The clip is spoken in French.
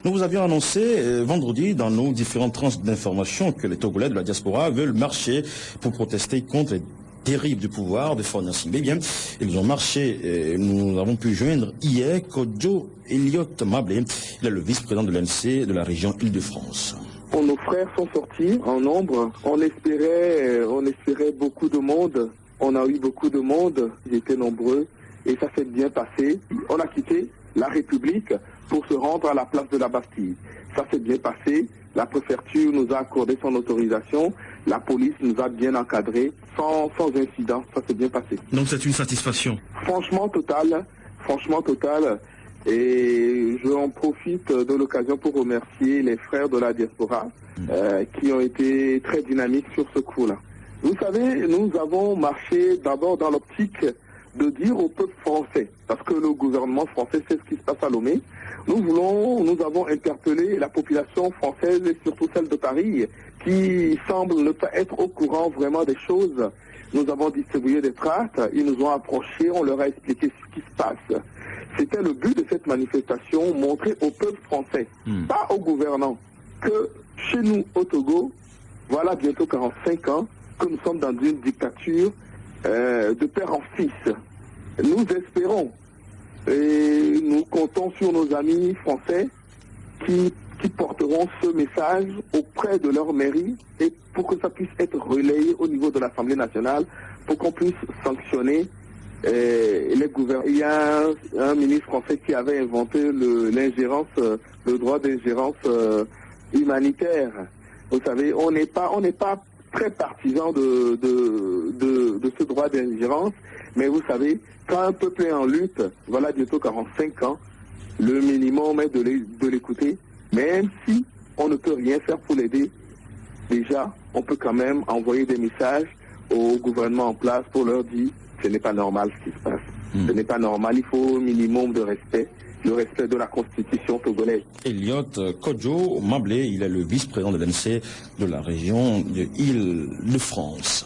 Nous vous avions annoncé vendredi dans nos différentes tranches d'informations que les Togolais de la diaspora veulent marcher pour protester contre les dérives du pouvoir de Faure Gnassingbé. Eh bien, ils ont marché, nous avons pu joindre hier Kodjo Elliot Mablé, il est le vice-président de l'ANC de la région Île-de-France. Nos frères sont sortis en nombre, on espérait beaucoup de monde, on a eu beaucoup de monde, ils étaient nombreux et ça s'est bien passé. On a quitté la République pour se rendre à la place de la Bastille. Ça s'est bien passé, la préfecture nous a accordé son autorisation, la police nous a bien encadrés, sans incident, ça s'est bien passé. Donc c'est une satisfaction? Franchement totale. Et je en profite de l'occasion pour remercier les frères de la diaspora qui ont été très dynamiques sur ce coup-là. Vous savez, nous avons marché d'abord dans l'optique de dire au peuple français, parce que le gouvernement français sait ce qui se passe à Lomé. Nous avons interpellé la population française et surtout celle de Paris qui semble ne pas être au courant vraiment des choses. Nous avons distribué des tracts, ils nous ont approchés, on leur a expliqué ce qui se passe. C'était le but de cette manifestation, montrer au peuple français, pas aux gouvernants, que chez nous au Togo, voilà bientôt 45 ans, que nous sommes dans une dictature de père en fils. Nous espérons et nous comptons sur nos amis français qui porteront ce message auprès de leur mairie et pour que ça puisse être relayé au niveau de l'Assemblée nationale pour qu'on puisse sanctionner les gouvernants. Il y a un ministre français qui avait inventé le droit d'ingérence humanitaire. Vous savez, on n'est pas très partisan de ce droit d'ingérence, mais vous savez, quand un peuple est en lutte, voilà bientôt 45 ans, le minimum est de l'écouter, même si on ne peut rien faire pour l'aider, déjà, on peut quand même envoyer des messages au gouvernement en place pour leur dire ce n'est pas normal ce qui se passe. Ce n'est pas normal, il faut un minimum de respect. Le respect de la constitution togolaise. Elliot Kodjo Mablé, il est le vice-président de l'ANC de la région de Île-de-France.